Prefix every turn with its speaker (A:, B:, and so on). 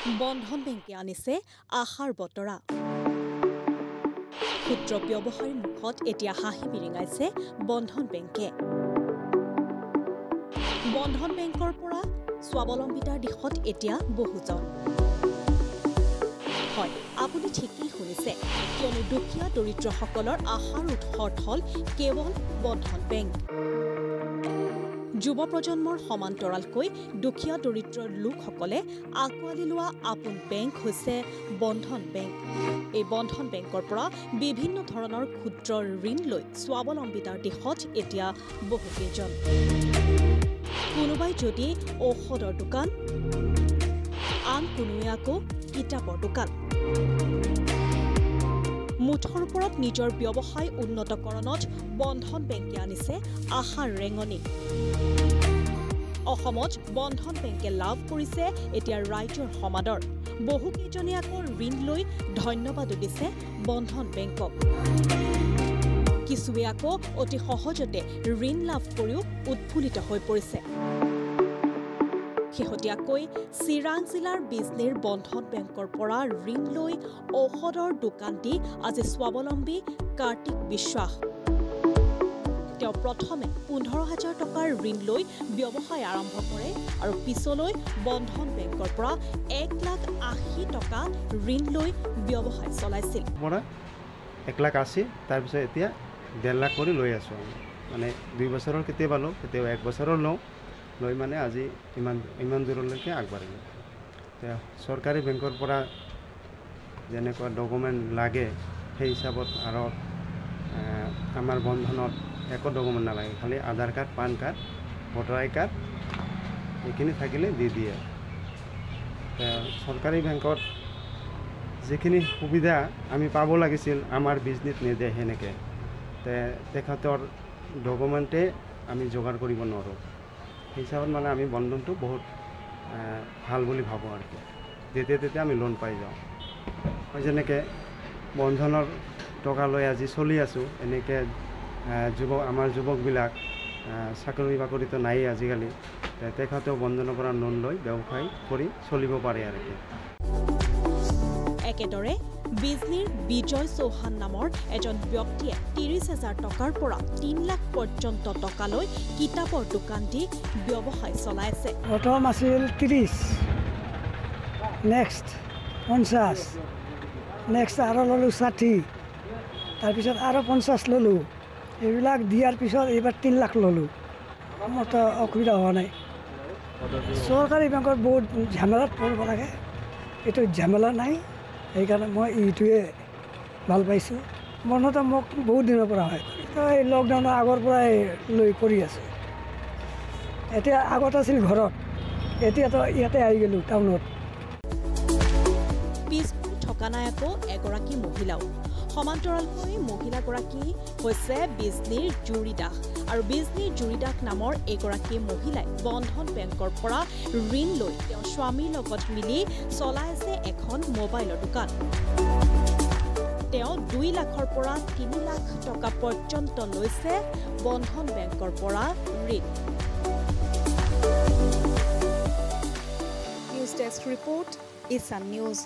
A: বন্ধন বেংকে আনিছে আশাৰ বতৰা ক্ষুদ্ৰ ব্যৱসায়ীৰ মুখত এতিয়া হাঁহি বিৰিঙাইছে বন্ধন বেংকে বন্ধন বেংকৰ পৰা স্বাৱলম্বিতাৰ দিশত এতিয়া বহুজন হয় আপুনি ঠিকই শুনিছে কিয়নো দুখীয়া দৰিদ্ৰসকলৰ আশাৰ উৎসৰ থল কেৱল বন্ধন বেংক যুৱ প্ৰজন্মৰ সমান্তৰালকৈ দুখীয়া দৰিদ্ৰৰ লোকসকলে আকোৱালি লোৱা আপোন বেংক হৈছে বন্ধন বেংক এই বন্ধন বেংকৰ পৰা বিভিন্ন ধৰণৰ ক্ষুদ্ৰ ঋণ লৈ স্বাৱলম্বিতাৰ দিশত এতিয়া বহুকেইজন কোনোবাই যদি ঔষধৰ দোকান আন কোনোৱে আকৌ কিতাপৰ দোকান মুঠৰ ওপৰত নিজৰ ব্যৱসায় উন্নতকৰণত বন্ধন বেংকে আনিছে আশাৰ ৰেঙনি অসমত বন্ধন বেংকে লাভ কৰিছে এতিয়া ৰাইজৰ সমাদৰ বহুকেইজনে আকৌ ঋণ লৈ ধন্যবাদ দিছে বন্ধন বেংকক কিছুৱে আকৌ অতি সহজতে ঋণ লাভ কৰিও উৎফুল্লিত হৈ পৰিছে শেহতীয়াকৈ চিৰাং জিলাৰ বিজনীৰ বন্ধন বেংকৰ পৰা ঋণ লৈ ঔষধৰ দোকান দি আজি স্বাৱলম্বী কাৰ্তিক বিশ্বাস তেওঁ প্ৰথমে 15,000 টকাৰ ঋণ লৈ ব্যৱসায় আৰম্ভ কৰে আৰু পিছলৈ বন্ধন বেংকৰ পৰা 1,80,000 টকা ঋণ লৈ ব্যৱসায় চলাইছিল
B: 1,80,000 তাৰপিছত এতিয়া 1.5 লাখ কৰি লৈ আছোঁ মানে 2 বছৰৰ কেতিয়াবা লওঁ কেতিয়াবা 1 বছৰৰ লওঁ লৈ মানে আজি ইমান দূৰলৈকে আগবাঢ়িলোঁ চৰকাৰী বেংকৰ পৰা যেনেকুৱা ডকুমেণ্ট লাগে সেই হিচাপত আৰু আমাৰ বন্ধনত একো ডকুমেণ্ট নালাগে খালি আধাৰ কাৰ্ড পান কাৰ্ড ভোটাৰ আই কাৰ্ড এইখিনি থাকিলে দি দিয়ে চৰকাৰী বেংকত যিখিনি সুবিধা আমি পাব লাগিছিল আমাৰ বিজনেছ নিদিয়ে সেনেকৈ তেখেতৰ ডকুমেণ্টে আমি যোগাৰ কৰিব নোৱাৰোঁ সেই হিচাপত মানে আমি বন্ধনটো বহুত ভাল বুলি ভাবোঁ আৰু যেতিয়া তেতিয়া আমি লোন পাই যাওঁ যেনেকৈ বন্ধনৰ টকা লৈ আজি চলি আছোঁ এনেকৈ আমাৰ যুৱকবিলাক চাকৰি বাকৰিটো নাই আজিকালি তেখেতেও বন্ধনৰ পৰা লোন লৈ ব্যৱসায় কৰি চলিব পাৰে আৰু
A: একেদৰে বিজনীৰ বিজয় চৌহান নামৰ এজন ব্যক্তিয়ে 30,000 টকাৰ পৰা 3 লাখ পৰ্যন্ত টকালৈ কিতাপৰ দোকান দি ব্যৱসায় চলাই আছে
C: প্ৰথম আছিল 30 নেক্সট 50 নেক্সট আৰু ল'লোঁ 60 তাৰপিছত আৰু 50 ল'লোঁ এইবিলাক দিয়াৰ পিছত এইবাৰ 3 লাখ ল'লোঁ মোৰতো অসুবিধা হোৱা নাই চৰকাৰী বেংকত বহুত ঝামেলাত পৰিব লাগে এইটো ঝামেলা নাই সেইকাৰণে মই এইটোৱে ভাল পাইছোঁ মনতে মোক বহুত দিনৰ পৰা হয় এই লকডাউনৰ আগৰ পৰাই লৈ কৰি আছে এতিয়া আগত আছিল ঘৰত এতিয়াতো ইয়াতে আহি গ'লোঁ টাউনত
A: পিছপৰি থকা নাই আকৌ এগৰাকী মহিলাও সমান্তৰালকৈ মহিলাগৰাকী হৈছে বিজনীৰ জুৰি দাস আৰু বিজনীৰ জুৰি দাস নামৰ এগৰাকী মহিলাই বন্ধন বেংকৰ পৰা ঋণ লৈ তেওঁ স্বামীৰ লগত মিলি চলাই আছে এখন মোবাইলৰ দোকান তেওঁ 2 লাখৰ পৰা 3 লাখ টকা পৰ্যন্ত লৈছে বন্ধন বেংকৰ পৰা ঋণ নিউজ ডেস্ক ৰিপৰ্ট ইছান নিউজ